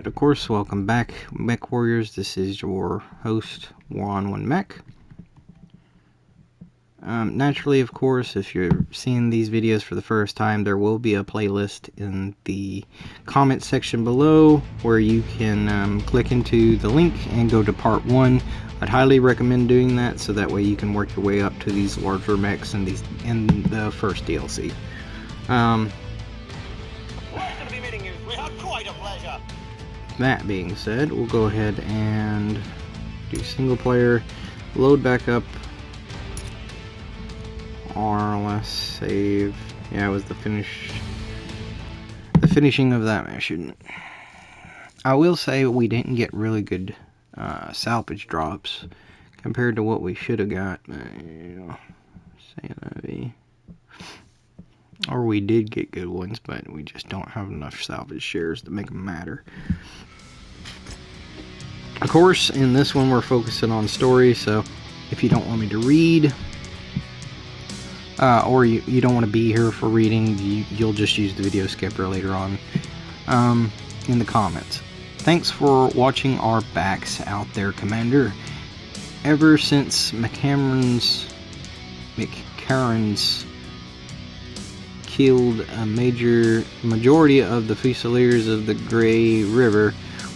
Alright, of course, welcome back, Mech Warriors. This is your host, War-on-One Mech. Naturally, of course, if you're seeing these videos for the first time, there will be a playlist in the comment section below where you can click into the link and go to part 1. I'd highly recommend doing that so that way you can work your way up to these larger mechs in the first DLC. That being said, we'll go ahead and do single player, load back up our last save. Yeah, it was the finishing of that mission. I will say we didn't get really good salvage drops compared to what we should have got. Or we did get good ones, but we just don't have enough salvage shares to make them matter. Of course, in this one we're focusing on story, so if you don't want me to read, or you don't want to be here for reading, you'll just use the video skipper later on in the comments. Thanks for watching our backs out there, Commander. Ever since McCarran's killed a majority of the Fusiliers of the Grey River,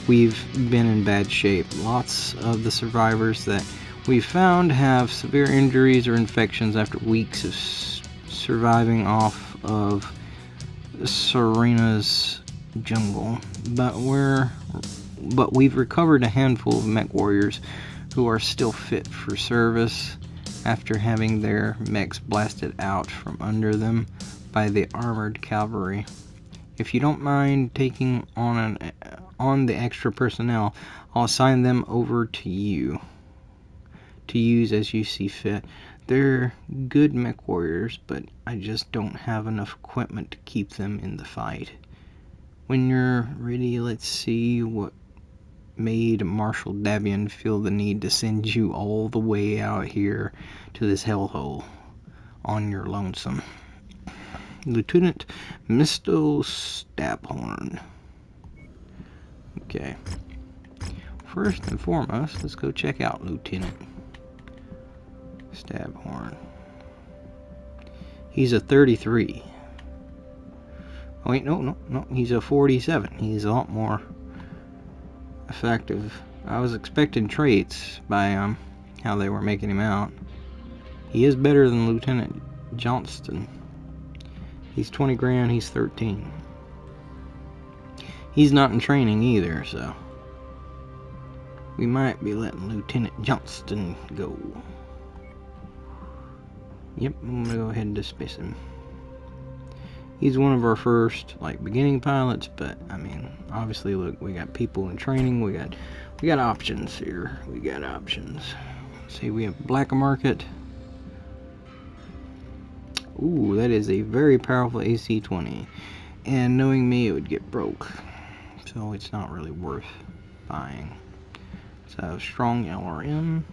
we've been in bad shape. Lots of the survivors that we've found have severe injuries or infections after weeks of surviving off of Serena's jungle. But we've recovered a handful of mech warriors who are still fit for service after having their mechs blasted out from under them by the armored cavalry. If you don't mind taking on the extra personnel, I'll assign them over to you to use as you see fit. They're good mech warriors, but I just don't have enough equipment to keep them in the fight. When you're ready, let's see what made Marshal Davian feel the need to send you all the way out here to this hellhole on your lonesome. Lieutenant Mr. Stabhorn. Okay. First and foremost, let's go check out Lieutenant Stabhorn. He's a 33. Oh wait, no, he's a 47. He's a lot more effective. I was expecting traits by how they were making him out. He is better than Lieutenant Johnston. He's 20 grand, he's 13. He's not in training either, so we might be letting Lieutenant Johnston go. Yep, I'm gonna go ahead and dismiss him. He's one of our first beginning pilots, but I mean, obviously, look, we got people in training. We got options here. We got options. See, we have black market. Ooh, that is a very powerful AC-20, and knowing me, it would get broke, so it's not really worth buying. So strong LRM,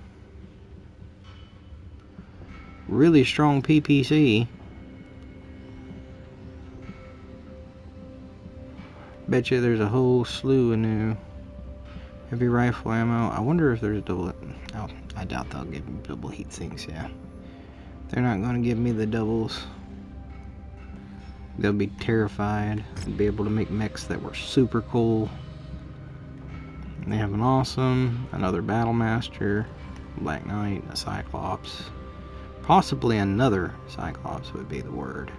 really strong PPC. Bet you there's a whole slew of new heavy rifle ammo. I wonder if there's double. Oh, I doubt they'll give me double heat sinks. Yeah. They're not going to give me the doubles. They'll be terrified to be able to make mechs that were super cool. And they have an awesome, another Battle Master, Black Knight, a Cyclops. Possibly another Cyclops would be the word.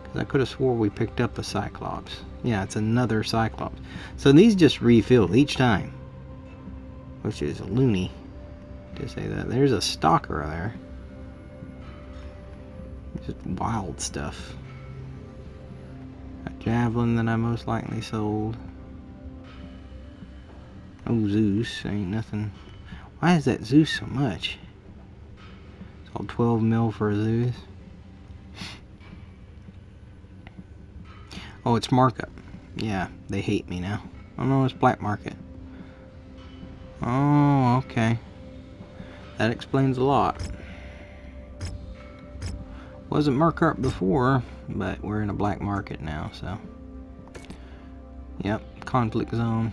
Because I could have swore we picked up a Cyclops. Yeah, it's another Cyclops. So these just refill each time. Which is loony to say that. There's a Stalker there. Just wild stuff. A Javelin that I most likely sold. Oh, Zeus. Ain't nothing. Why is that Zeus so much? It's all 12 mil for a Zeus. Oh, it's markup. Yeah, they hate me now. Oh no, it's black market. Oh, okay. That explains a lot. Wasn't markup before, but we're in a black market now, so. Yep, conflict zone.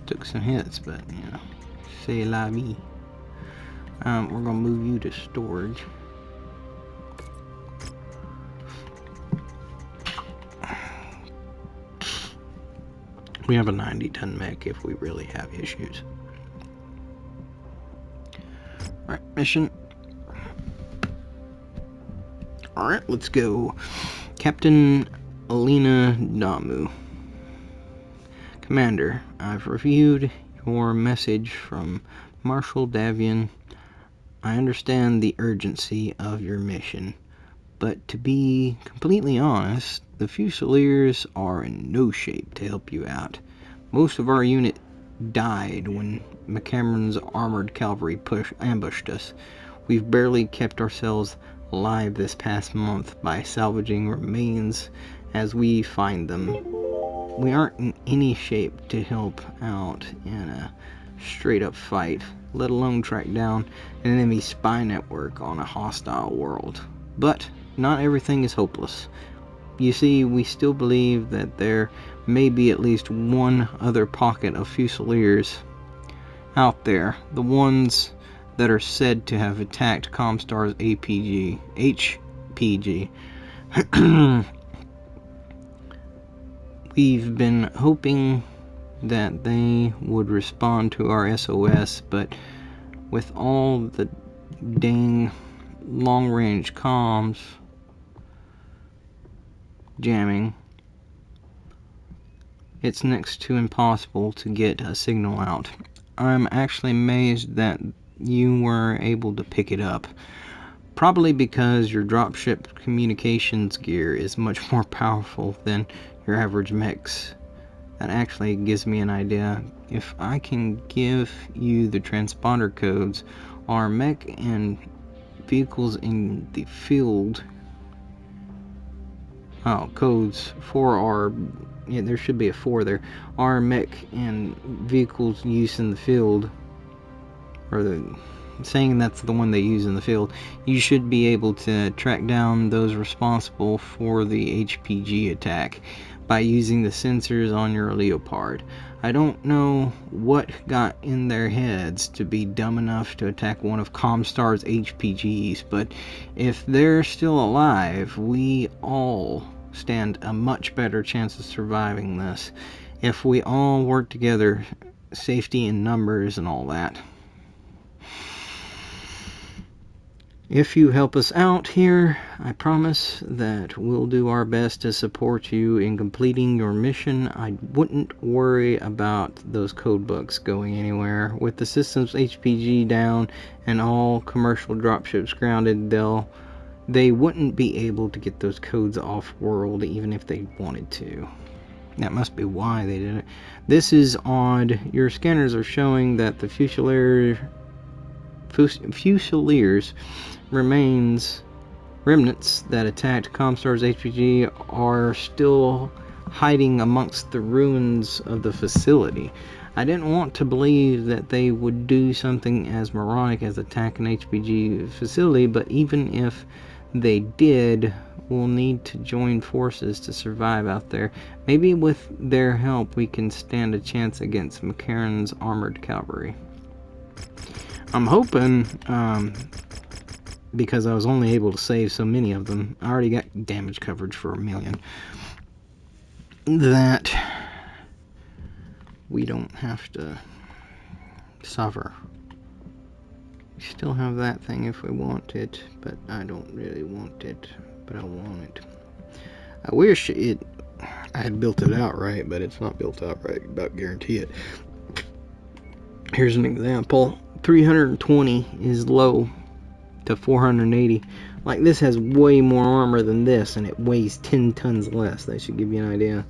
Took some hits, but you know, c'est la vie. We're gonna move you to storage. We have a 90-ton mech if we really have issues. Alright, mission. Alright, let's go. Captain Alina Damu. Commander, I've reviewed your message from Marshal Davian. I understand the urgency of your mission, but to be completely honest, the Fusiliers are in no shape to help you out. Most of our unit died when McCameron's armored cavalry ambushed us. We've barely kept ourselves alive this past month by salvaging remains as we find them. We aren't in any shape to help out in a straight-up fight, let alone track down an enemy spy network on a hostile world. But not everything is hopeless. You see, we still believe that there may be at least one other pocket of Fusiliers out there, the ones that are said to have attacked Comstar's HPG. We've been hoping that they would respond to our SOS, but with all the dang long-range comms jamming, it's next to impossible to get a signal out. I'm actually amazed that you were able to pick it up. Probably because your dropship communications gear is much more powerful than your average mechs. That actually gives me an idea. If I can give you the transponder codes, our mech and vehicles in the field, codes for our, yeah, there should be a 4 there, our mech and vehicles used in the field, or saying that's the one they use in the field, you should be able to track down those responsible for the HPG attack by using the sensors on your Leopard. I don't know what got in their heads to be dumb enough to attack one of Comstar's HPGs, but if they're still alive, we all stand a much better chance of surviving this if we all work together, safety in numbers and all that. If you help us out here, I promise that we'll do our best to support you in completing your mission. I wouldn't worry about those code books going anywhere. With the system's HPG down and all commercial dropships grounded, they wouldn't be able to get those codes off-world even if they wanted to. That must be why they did it. This is odd. Your scanners are showing that the Fusiliers remnants that attacked Comstar's HPG are still hiding amongst the ruins of the facility. I didn't want to believe that they would do something as moronic as attack an HPG facility, but even if they did, we'll need to join forces to survive out there. Maybe with their help we can stand a chance against McCameron's armored cavalry. I'm hoping, because I was only able to save so many of them, I already got damage coverage for 1 million, that we don't have to suffer. We still have that thing if we want it, but I don't really want it, but I want it. I wish I had built it out right, but it's not built out right, about guarantee it. Here's an example. 320 is low to 480. Like, this has way more armor than this, and it weighs 10 tons less. That should give you an idea.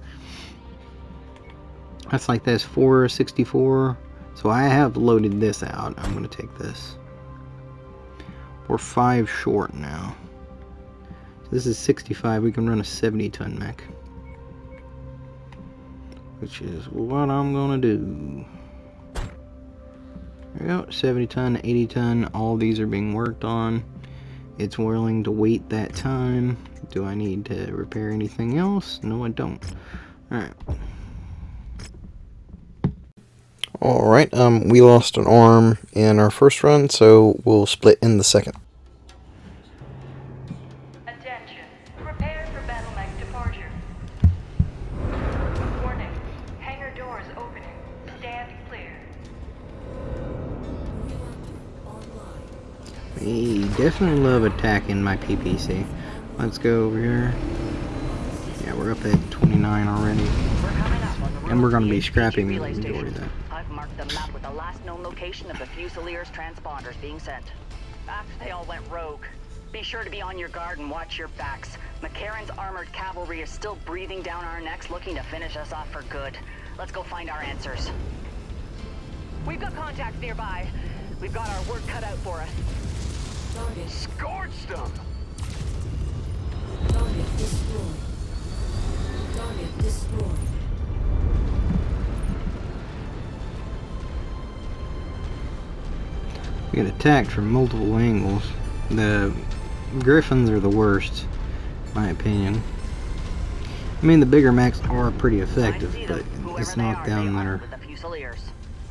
That's like this 464. So I have loaded this out. I'm going to take this. We're 5 short now. So this is 65. We can run a 70-ton mech, which is what I'm going to do. There we go, 70 ton, 80 ton, all these are being worked on. It's willing to wait that time. Do I need to repair anything else? No, I don't. Alright. Alright, we lost an arm in our first run, so we'll split in the second. Attention. Prepare for battle mech departure. Warning. Hangar doors opening. Stand clear. They definitely love attacking my PPC. Let's go over here. Yeah, we're up at 29 already. And we're going to be scrapping the majority of that. I've marked the map with the last known location of the Fusiliers transponders being sent. After they all went rogue. Be sure to be on your guard and watch your backs. McCarran's armored cavalry is still breathing down our necks looking to finish us off for good. Let's go find our answers. We've got contacts nearby. We've got our work cut out for us. Scorched them! Target destroyed. Target destroyed. We get attacked from multiple angles. The Griffins are the worst, in my opinion. I mean, the bigger mechs are pretty effective, but it's not them that are...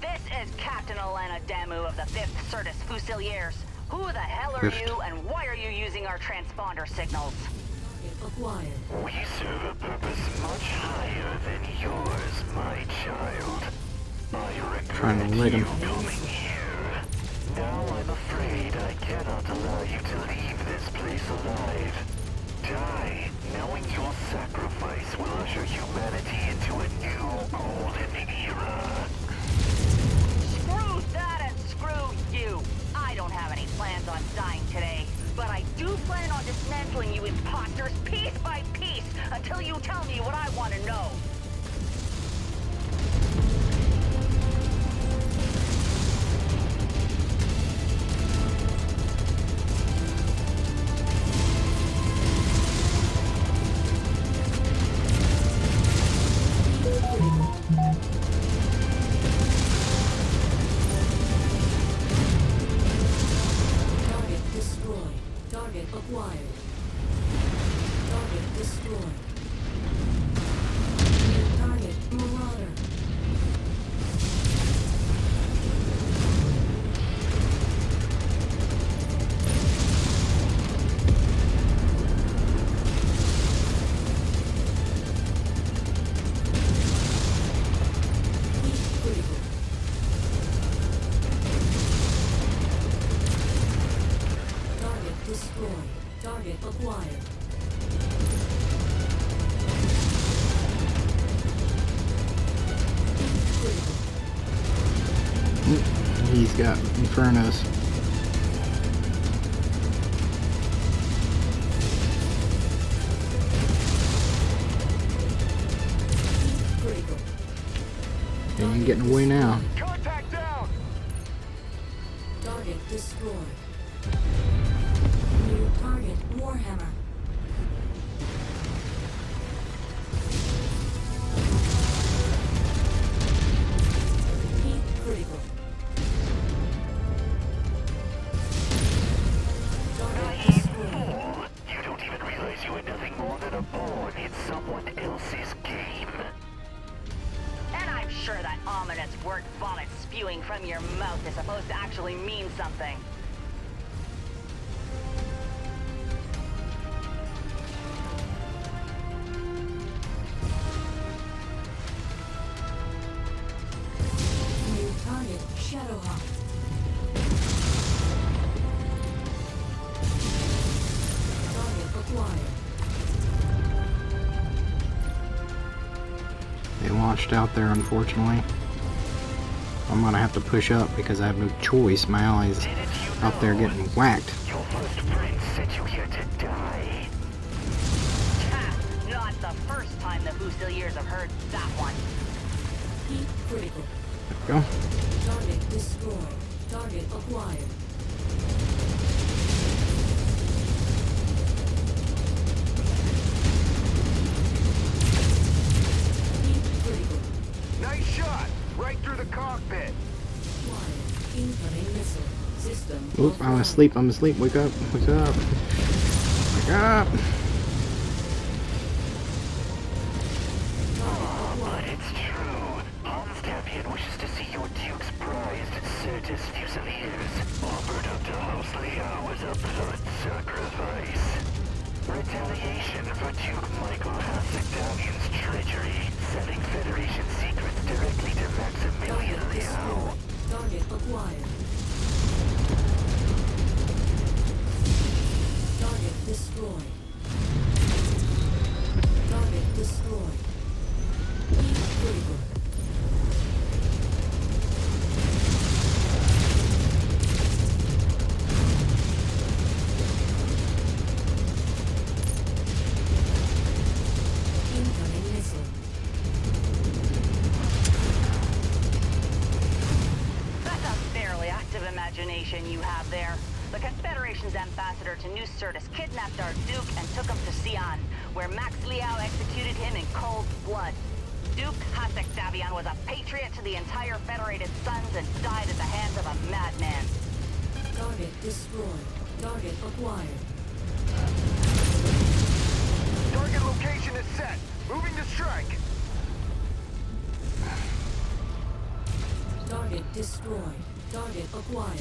This is Captain Alina Damu of the 5th Curtis Fusiliers. Who the hell are you, and why are you using our transponder signals? Acquired. We serve a purpose much higher than yours, my child. I Trying to regret leg you him. coming here. Now I'm afraid I cannot allow you to leave this place alive. Die, knowing your sacrifice will usher humanity into a new golden era. Screw that and screw you! I don't have any plans on dying today, but I do plan on dismantling you imposters piece by piece until you tell me what I want to know. Target destroyed. Target acquired. Target destroyed. New target Marauder. Critical. Target destroyed. Target acquired. Critical. He's got Infernos. Critical. And he's getting away now. Contact down! Target destroyed. New target Warhammer. Heat critical. Target destroyed. You don't even realize you are nothing more than a pawn in someone else's game. And I'm sure that ominous word vomit spewing from your mouth is supposed to actually mean something. New target Shadowhawk. Target acquired. They launched out there, unfortunately. I'm gonna have to push up because I have no choice. My allies out there getting whacked. Your first friend sent you here to die. Ha! Not the first time the Fusiliers have heard that one. Heat critical. There we go. Target destroyed. Target acquired. Heat critical. Nice shot! Right through the cockpit. Acquired. Incoming missile. System Oop, I'm offline. asleep, I'm asleep. Wake up, wake up. Wake up. But it's true. House Davian wishes to see your Duke's prized Curtis Fusiliers offered up to House Leo as a blood sacrifice. Retaliation for Duke Michael House Davian's treachery, selling Federation secrets directly to Maximilian Target Leo. destroyed. Target acquired. Target destroyed. Target destroyed. Heat critical. Incoming missile. That's a fairly active imagination you have there. The Confederation's ambassador to New Certus kidnapped our Duke and took him to Sion, where Max Liao executed him in cold blood. Duke House Davian was a patriot to the entire Federated Sons and died at the hands of a madman. Target destroyed. Target acquired. Target location is set. Moving to strike. Target destroyed. Target acquired.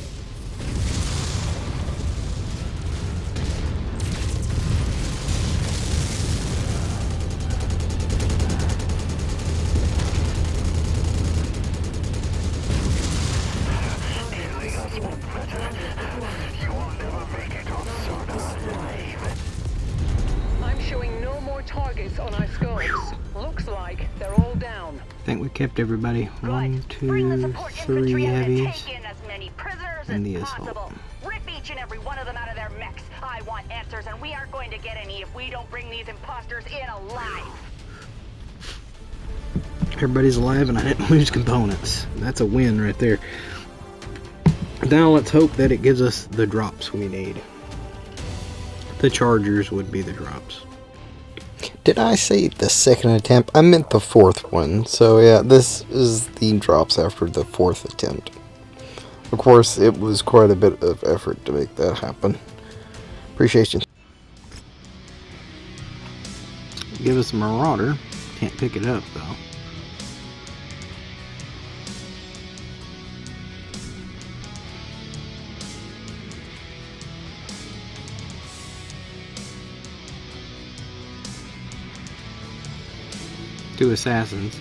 Target destroyed. Target acquired. You will never make it on Target destroyed. I'm showing no more targets on our scopes. Looks like they're all down. I think we kept everybody. One, Good. Bring the two, support three infantry out and heavies. take in as many prisoners and the as assault. possible. Rip each and every one of them out of their mechs. I want answers, and we aren't going to get any if we don't bring these imposters in alive. Everybody's alive and I didn't lose components. That's a win right there. Now let's hope that it gives us the drops we need. The chargers would be the drops. Did I say the second attempt? I meant the fourth one. So yeah, this is the drops after the fourth attempt. Of course, it was quite a bit of effort to make that happen. Appreciation. Give us a Marauder. Can't pick it up though. Two assassins.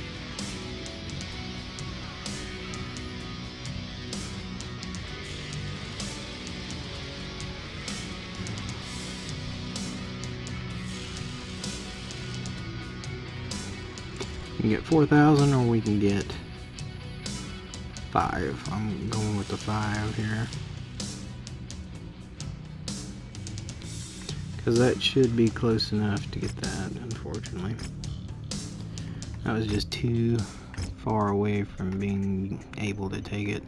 We can get 4,000 or we can get 5. I'm going with the 5 here. Because that should be close enough to get that, unfortunately. That was just too far away from being able to take it.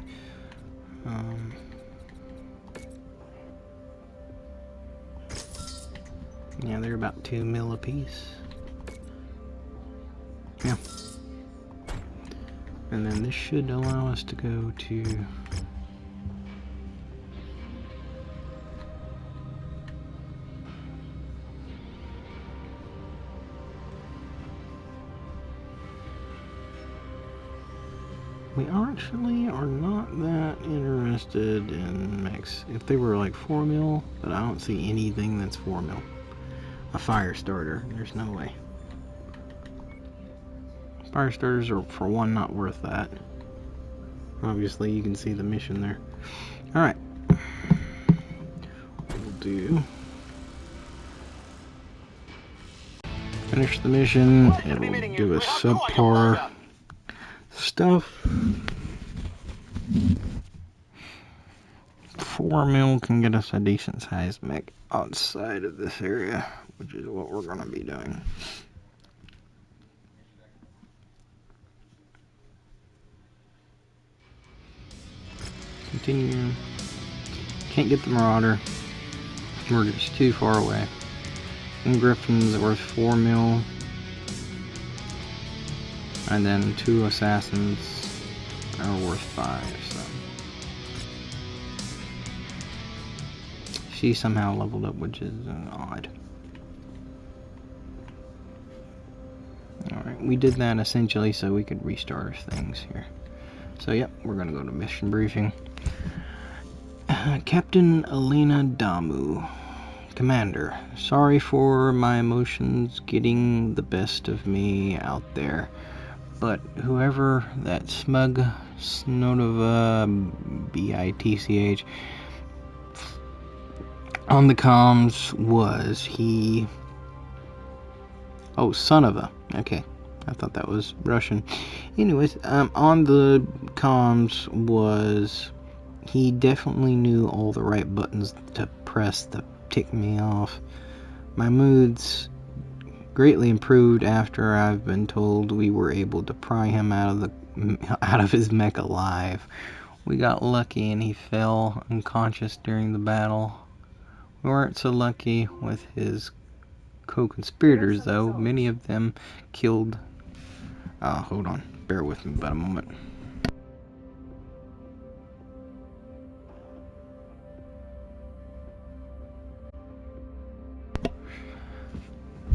Yeah, they're about 2 mil a piece. Yeah. And then this should allow us to go to we actually are not that interested in mechs. If they were like 4 mil, but I don't see anything that's 4 mil. A fire starter, there's no way. Fire starters are, for one, not worth that. Obviously, you can see the mission there. Alright. We'll do... finish the mission. It'll do a subpar stuff. 4 mil can get us a decent sized mech outside of this area, which is what we're going to be doing. Continue. Can't get the Marauder. We're just too far away. And Griffin's worth 4 mil. And then 2 Assassins are worth 5, so. She somehow leveled up, which is odd. Alright, we did that essentially so we could restart things here. So, yep, we're going to go to mission briefing. Captain Alina Damu. Commander, sorry for my emotions getting the best of me out there, but whoever that smug Snodova BITCH on the comms was, he... Oh, son of a... Okay, I thought that was Russian. Anyways, on the comms was... He definitely knew all the right buttons to press to tick me off. My moods greatly improved after I've been told we were able to pry him out of his mech alive. We got lucky and he fell unconscious during the battle. We weren't so lucky with his co-conspirators though. Many of them killed... hold on. Bear with me about a moment.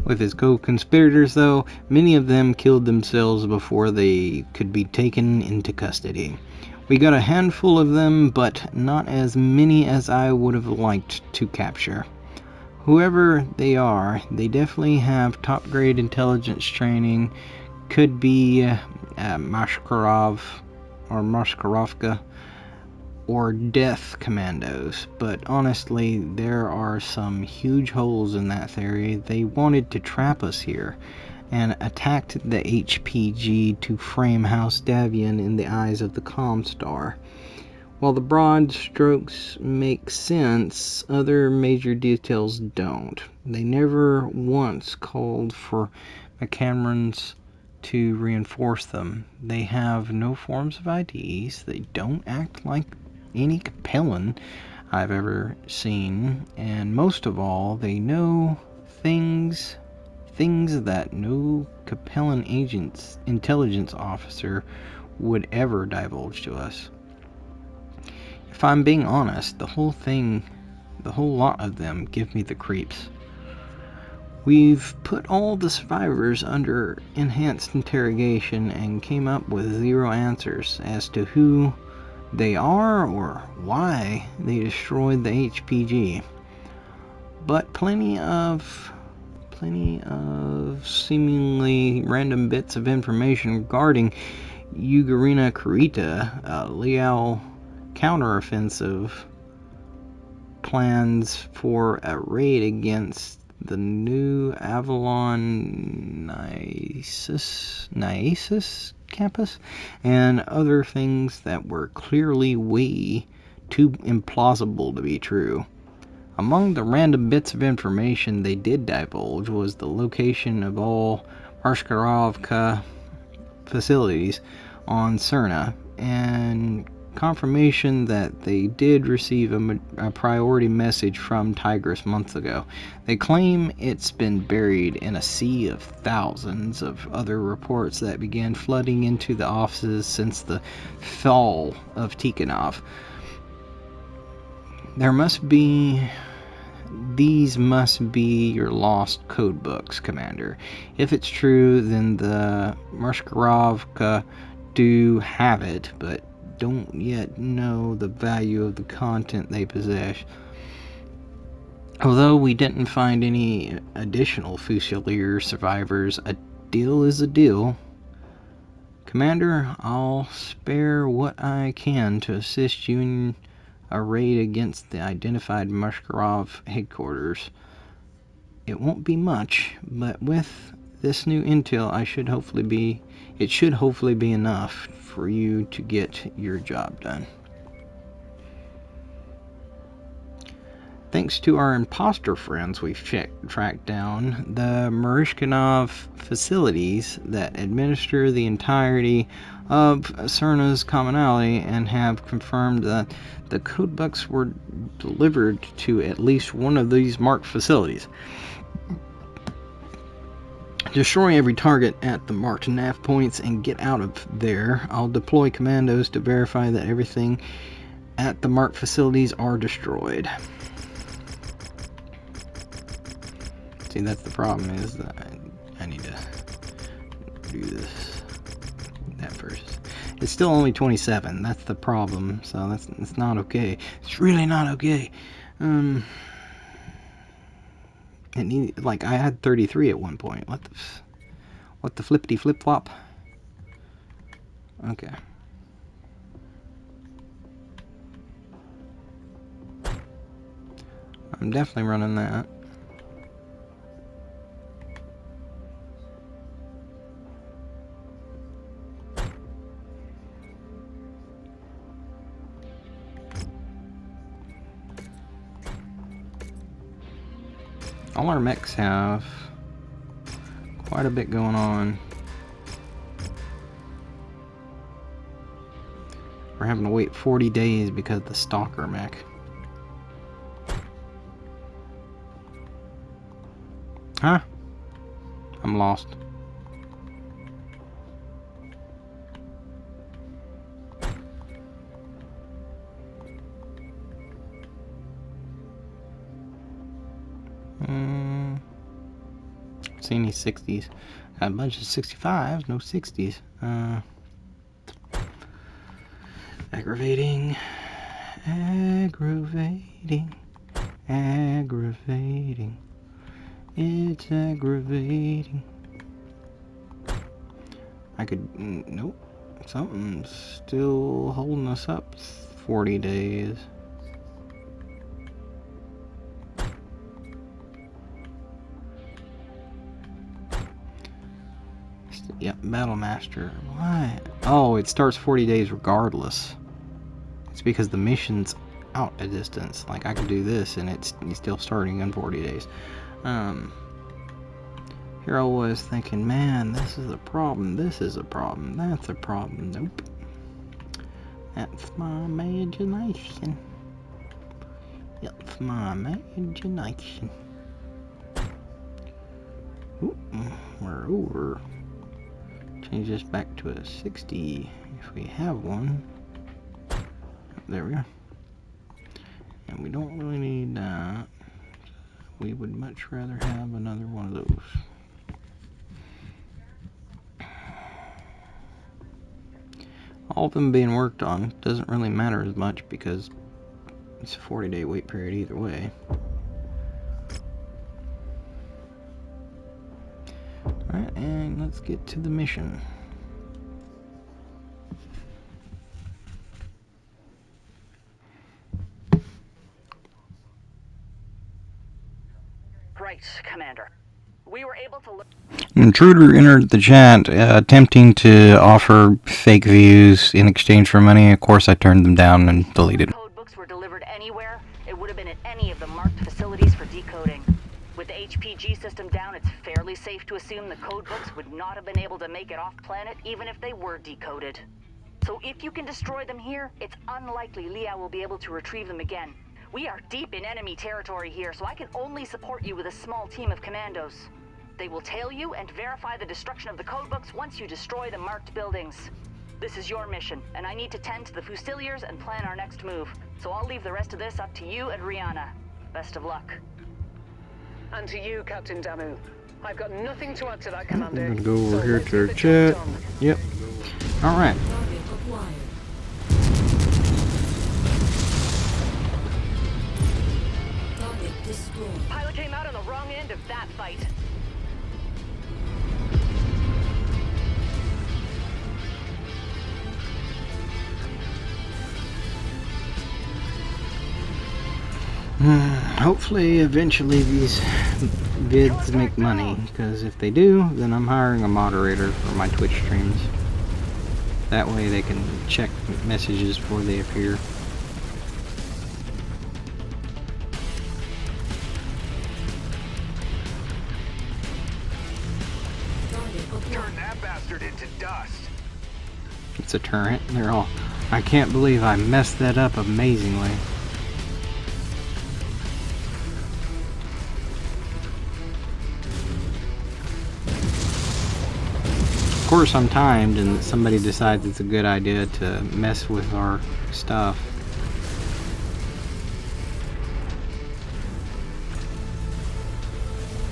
With his co-conspirators, though, many of them killed themselves before they could be taken into custody. We got a handful of them, but not as many as I would have liked to capture. Whoever they are, they definitely have top-grade intelligence training. Could be Mashkarov or Mashkarovka or Death Commandos, but honestly, there are some huge holes in that theory. They wanted to trap us here and attacked the HPG to frame House Davian in the eyes of the Comstar. While the broad strokes make sense, other major details don't. They never once called for McCamerons to reinforce them. They have no forms of IDs. They don't act like any Capellan I've ever seen, and most of all, they know things that no Capellan intelligence officer would ever divulge to us. If I'm being honest, the whole lot of them give me the creeps. We've put all the survivors under enhanced interrogation and came up with 0 answers as to who they are or why they destroyed the HPG. But plenty of seemingly random bits of information regarding Ugarina Kurita, Liao counteroffensive plans for a raid against the new Avalon Niasis campus, and other things that were clearly way too implausible to be true. Among the random bits of information they did divulge was the location of all Marshkarovka facilities on Cerna, and confirmation that they did receive a priority message from Tigris months ago. They claim it's been buried in a sea of thousands of other reports that began flooding into the offices since the fall of Tikhonov. These must be your lost code books, Commander. If it's true, then the Marshkarovka do have it, but don't yet know the value of the content they possess. Although we didn't find any additional Fusiliers survivors, a deal is a deal. Commander, I'll spare what I can to assist you in a raid against the identified Mashkarov headquarters. It won't be much, but with this new intel, it should hopefully be enough for you to get your job done. Thanks to our imposter friends we've tracked down, the Mershkinov facilities that administer the entirety of Cerna's commonality, and have confirmed that the codebooks were delivered to at least one of these marked facilities. Destroy every target at the marked nav points and get out of there. I'll deploy commandos to verify that everything at the marked facilities are destroyed. See, that's the problem, is that I need to do this, that first. It's still only 27, that's the problem, so it's not okay. It's really not okay. It need, like, I had 33 at one point. What the flippity flip flop? Okay. I'm definitely running that. All our mechs have quite a bit going on. We're having to wait 40 days because of the stalker mech. Huh? I'm lost. See any 60s? Got a bunch of 65s, no 60s. Aggravating. Aggravating. Aggravating. It's aggravating. I could... nope. Something's still holding us up 40 days. Yep, Battle Master. What? Oh, it starts 40 days regardless. It's because the mission's out a distance. Like, I could do this and it's still starting in 40 days. Here I was thinking, man, this is a problem. This is a problem. That's a problem. Nope. That's my imagination. That's my imagination. Ooh, we're over. Change this back to a 60 if we have one. There we are. And we don't really need that. We would much rather have another one of those. All of them being worked on doesn't really matter as much because it's a 40-day wait period either way. Alright, and let's get to the mission. Right, Commander. We were able to look. An intruder entered the chat attempting to offer fake views in exchange for money. Of course, I turned them down and deleted. Code books were delivered anywhere. It would have been at any of the marked facilities for decoding. With the HPG system down, it's fairly safe to assume the code books would not have been able to make it off planet even if they were decoded. So if you can destroy them here, it's unlikely Leah will be able to retrieve them again. We are deep in enemy territory here, so I can only support you with a small team of commandos. They will tail you and verify the destruction of the codebooks once you destroy the marked buildings. This is your mission, and I need to tend to the Fusiliers and plan our next move. So I'll leave the rest of this up to you and Rihanna. Best of luck. And to you, Captain Damu. I've got nothing to add to that, Commander. I'm gonna go over So here let's to get our the chat. job done. Yep. Alright. Target acquired. Target destroyed. Pilot came out on the wrong end of that fight. Hopefully, eventually these vids make money, because if they do, then I'm hiring a moderator for my Twitch streams. That way they can check messages before they appear. Target acquired. Turn that bastard into dust. It's a turret. They're all... I can't believe I messed that up amazingly. Of course I'm timed and somebody decides it's a good idea to mess with our stuff.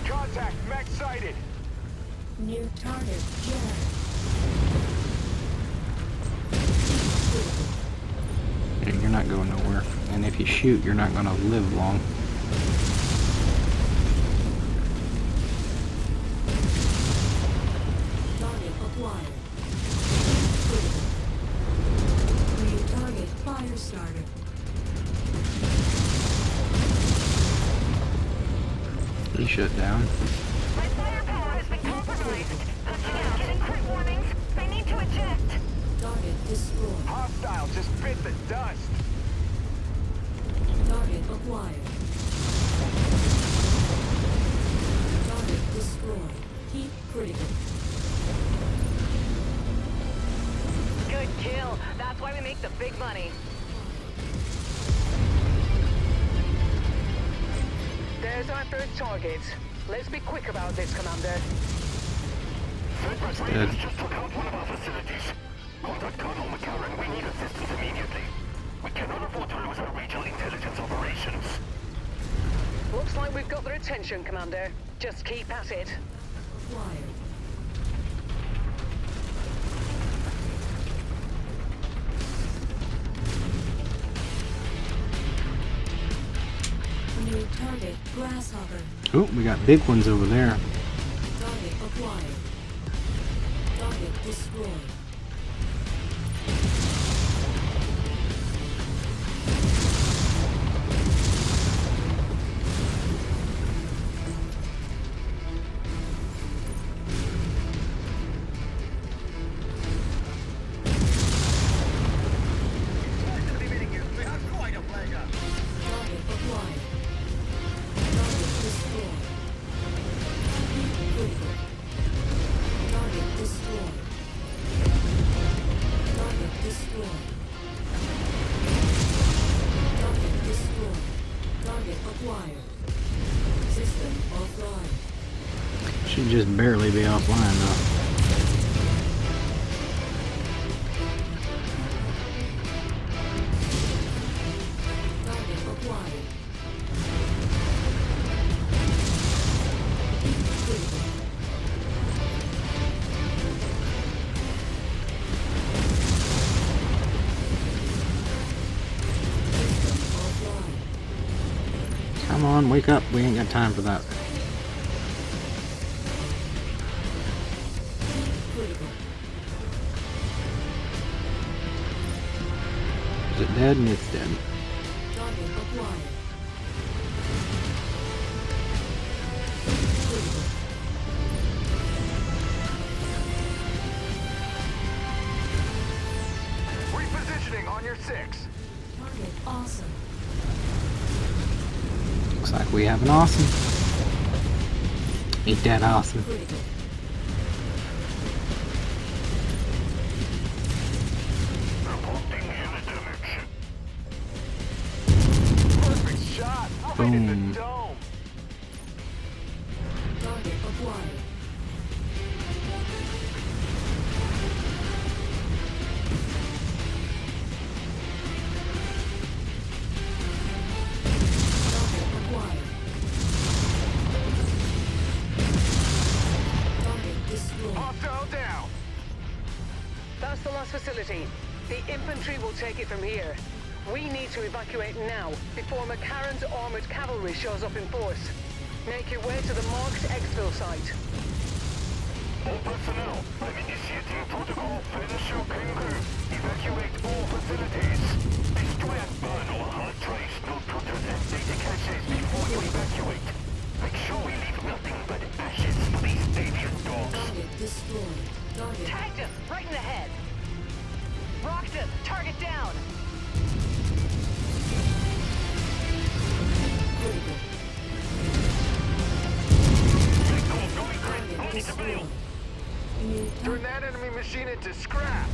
Contact New target jammed. And you're not going nowhere. And if you shoot, you're not going to live long. Target acquired. New target fire starter. He shut down. My firepower has been compromised. Getting crit warnings. I need to eject. Target destroyed. Hostile just bit the dust. Target acquired. Target destroyed. Heat critical. Good kill. That's why we make the big money. There's our third target. Let's be quick about this, Commander. Dead. Just took out one of our facilities. Contact Colonel McCarran. We need assistance immediately. We cannot afford to lose our regional intelligence operations. Looks like we've got their attention, Commander. Just keep at it. Acquired. New target grasshopper. Oh, we got big ones over there. Target acquired. Target destroyed. Target acquired. Target destroyed. Heat critical. Target destroyed. Target destroyed. Target destroyed. Target acquired. System offline. Should just barely be offline though. Target acquired. Critical. System offline. Come on, wake up. We ain't got time for that. Critical. Is it dead? And it's dead. Target acquired. Critical. Repositioning on your 6. Target awesome. Looks like we have an awesome. Ain't that awesome? Critical. Reporting unit damage. Perfect shot. Right in Boom. the dome. Target acquired. Target acquired. Target destroyed. Hostile down. That's the last facility. The infantry will take it from here. We need to evacuate now, before McCarran's armored cavalry shows up in force. Make your way to the marked exfil site. All personnel, I'm initiating protocol Fenshu Kengu. Evacuate all facilities. Destroy and burn all hard drives, computers, and data caches before you evacuate. Make sure we leave nothing but ashes for these devious dogs. Target destroyed. Target Tagged him right in the head. Rocked him. Target down. critical. Signal going grid. Target Only to destroyed. build. New Turn that enemy machine into scrap.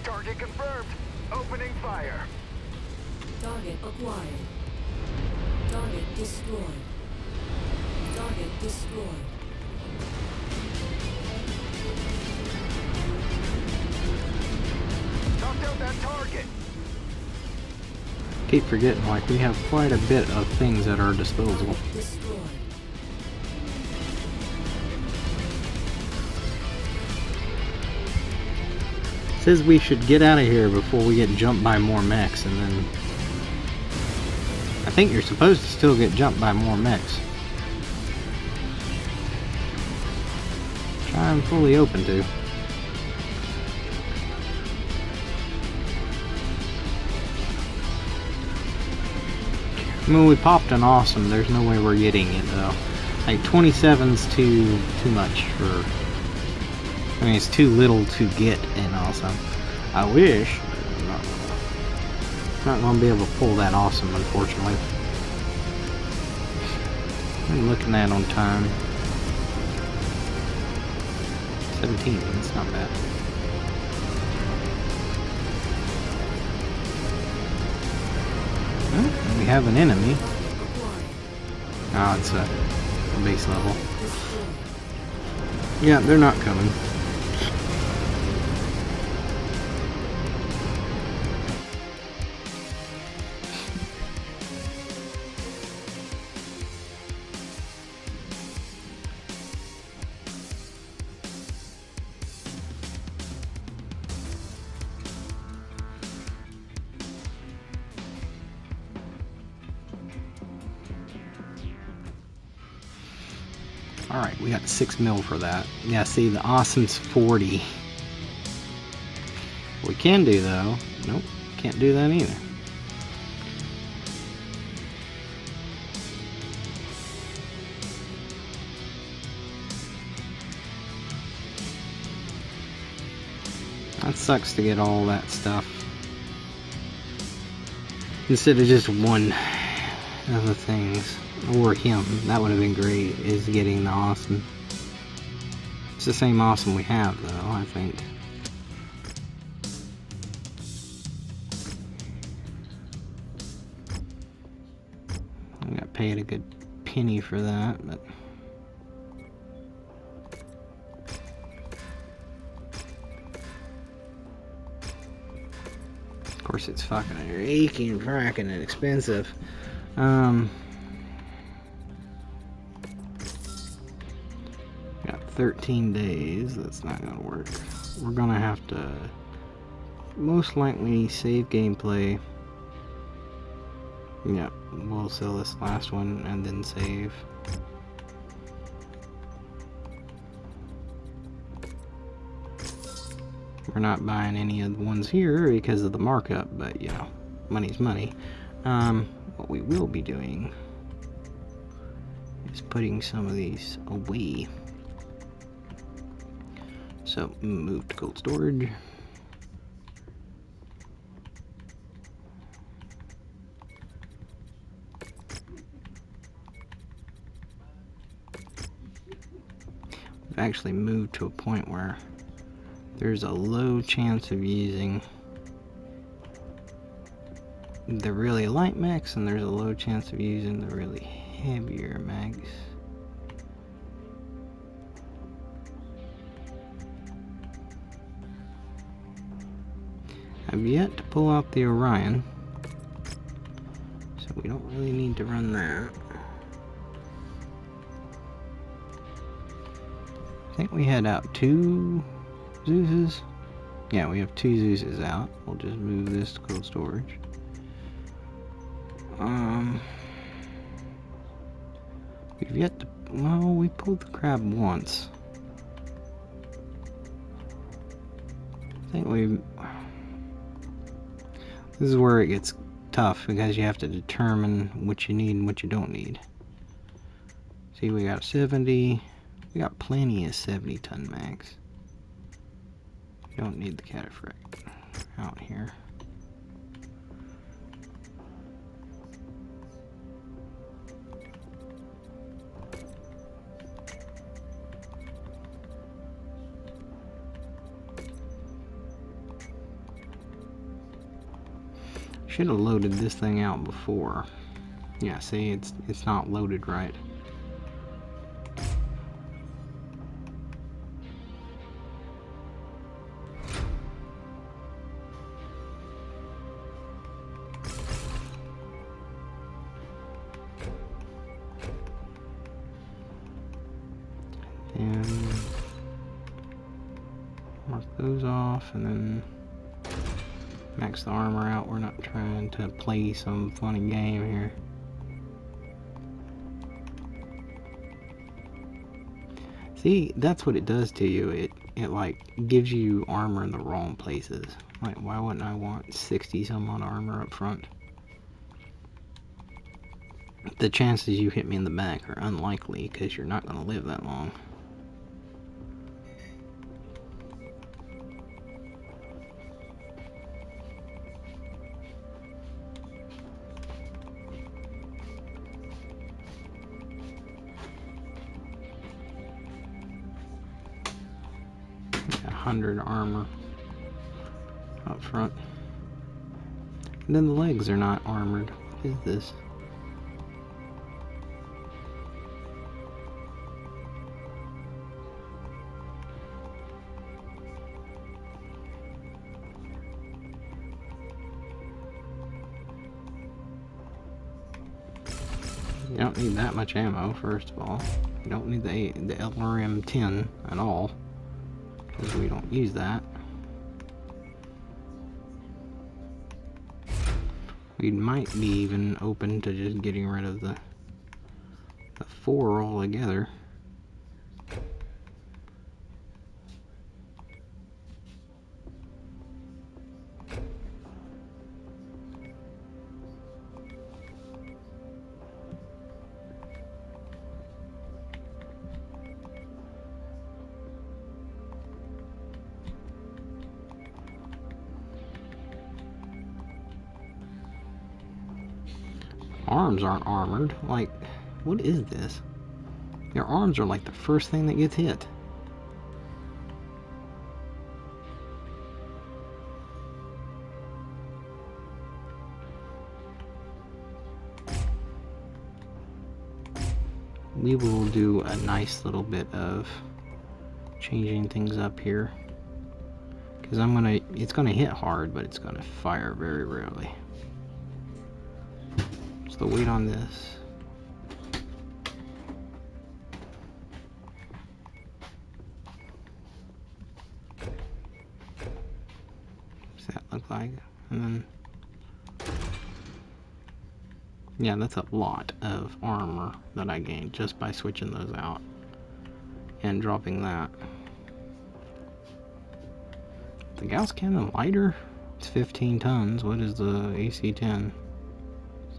Target confirmed. Opening fire. target acquired. Target destroyed. Target destroyed. Knocked out that target. Keep forgetting, like, we have quite a bit of things at our disposal. Destroyed. Says we should get out of here before we get jumped by more mechs, and then I think you're supposed to still get jumped by more mechs. Which I'm fully open to. I mean, we popped an awesome. There's no way we're getting it though. Like 27's too much for. I mean, it's too little to get an awesome. I wish, but I'm not gonna be able to pull that awesome, unfortunately. I'm looking at on time. 17. That's not bad. Well, we have an enemy. Oh, it's a base level. Yeah, they're not coming. Alright, we got 6 mil for that. Yeah, see, the awesome's 40. What we can do, though... Nope, can't do that either. That sucks to get all that stuff. Instead of just one of the things. Or him. That would have been great, is getting the awesome. It's the same awesome we have, though, I think. I got paid a good penny for that, but... Of course, it's fucking aching, fracking, and expensive. Got 13 days. That's not gonna work. We're gonna have to most likely save gameplay. Yeah, we'll sell this last one and then save. We're not buying any of the ones here because of the markup, but you know, money's money. What we will be doing is putting some of these away. So move to cold storage. We've actually moved to a point where there's a low chance of using the really light mechs, and there's a low chance of using the really heavier mechs. I've yet to pull out the Orion, so we don't really need to run that. I think we had out 2 Zeuses. Yeah, we have 2 Zeuses out. We'll just move this to cold storage. We've yet to... Well, we pulled the crab once. I think we... This is where it gets tough, because you have to determine what you need and what you don't need. See, we got 70. We got plenty of 70-ton mags. You don't need the cataphracts out here. Should have loaded this thing out before. Yeah, see, it's not loaded right. And mark those off and then max the armor out. We're not trying to play some funny game here. See, that's what it does to you. It like gives you armor in the wrong places. Like, why wouldn't I want 60 some odd armor up front? The chances you hit me in the back are unlikely because you're not going to live that long. Got 100 armor up front. And then the legs are not armored. What is this? You don't need that much ammo, first of all. You don't need the LRM-10 at all, because we don't use that. We might be even open to just getting rid of the 4 altogether. Arms aren't armored. Like, what is this? Your arms are like the first thing that gets hit. We will do a nice little bit of changing things up here. Because it's gonna hit hard, but it's gonna fire very rarely. The weight on this. What's that look like? And then, yeah, that's a lot of armor that I gained just by switching those out and dropping that. The Gauss cannon lighter? It's 15 tons. What is the AC-10?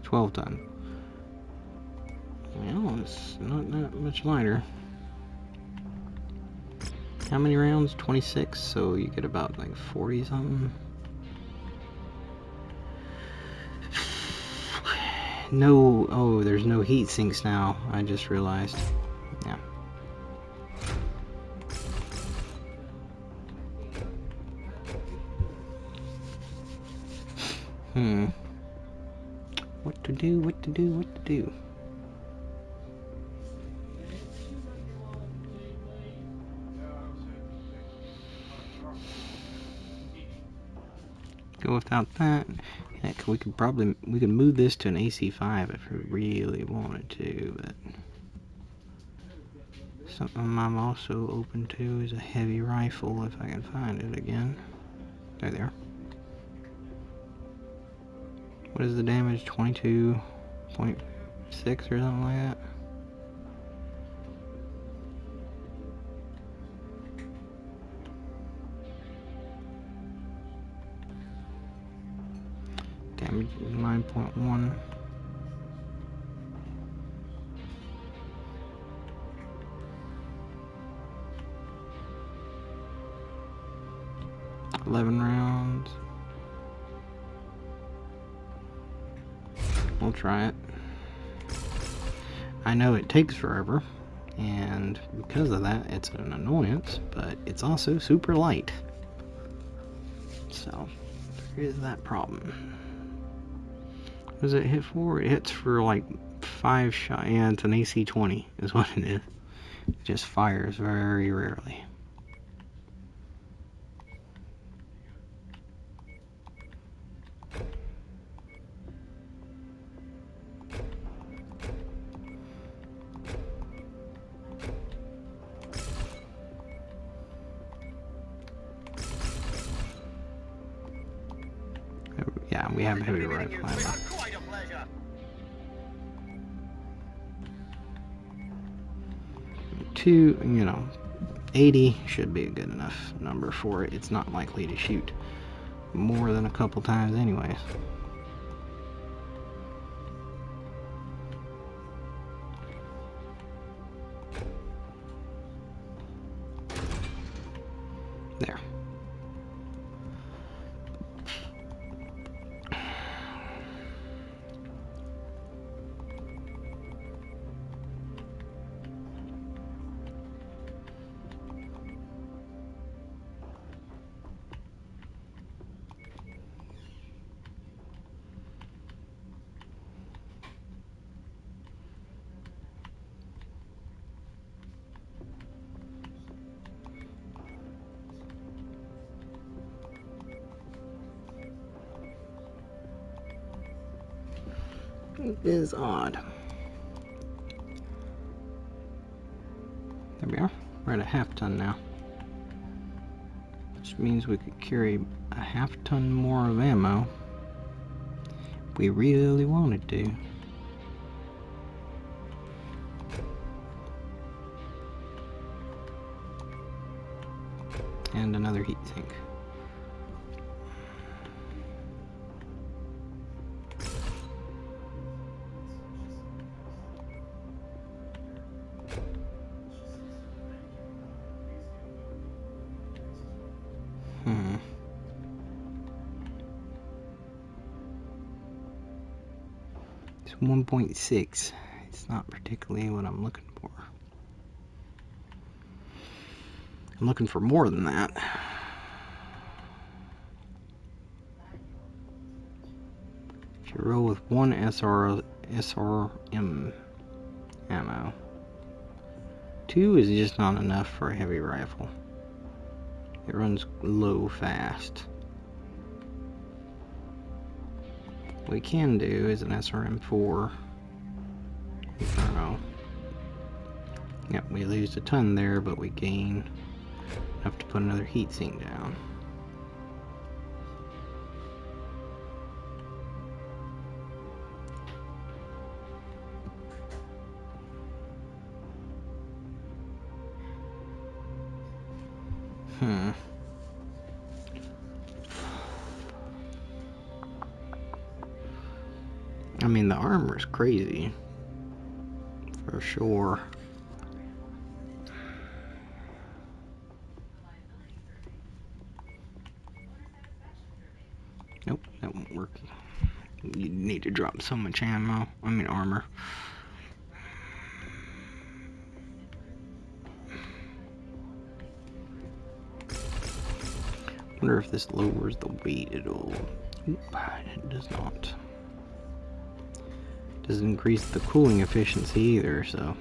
12 ton. Well, it's not that much lighter. How many rounds? 26, so you get about like 40 something. No, oh, there's no heat sinks now. I just realized. Yeah. What to do, what to do, what to do. Go without that. Heck, we could move this to an AC5 if we really wanted to, but something I'm also open to is a heavy rifle if I can find it again. There they are. What is the damage? 22.6 or something like that? Damage is 9.1. $11 rounds. We'll try it. I know it takes forever, and because of that, it's an annoyance, but it's also super light. So, there is that problem. What does it hit for? It hits for like 5 shots. Yeah, it's an AC-20 is what it is. It just fires very rarely. Yeah, we have heavy rifle ammo. 80 should be a good enough number for it. It's not likely to shoot more than a couple times anyways. There. It is odd. There we are. We're at a half ton now. Which means we could carry a half ton more of ammo if we really wanted to. And another heat sink. It's 1.6. It's not particularly what I'm looking for. I'm looking for more than that. If you roll with one SRM ammo, 2 is just not enough for a heavy rifle. It runs low fast. What we can do is an SRM4 Inferno. Yep, we lose a ton there, but we gain enough to put another heatsink down. I mean, the armor's crazy, for sure. Nope, that won't work. You need to drop so much armor. Wonder if this lowers the weight at all. Oop, it does not. Doesn't increase the cooling efficiency either, so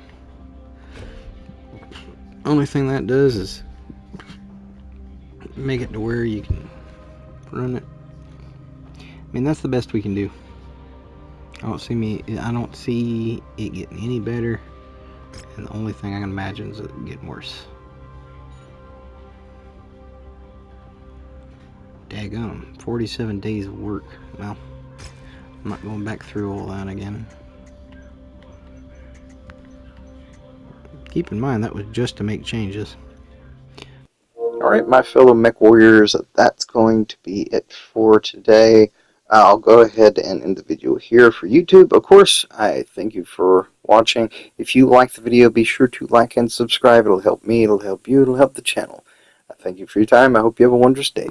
only thing that does is make it to where you can run it. I mean, that's the best we can do. I don't see it getting any better, and the only thing I can imagine is it getting worse. Daggum, 47 days of work. Well, I'm not going back through all that again. Keep in mind, that was just to make changes. Alright, my fellow mech warriors, that's going to be it for today. I'll go ahead and end the video here for YouTube. Of course, I thank you for watching. If you like the video, be sure to like and subscribe. It'll help me, it'll help you, it'll help the channel. Thank you for your time. I hope you have a wondrous day.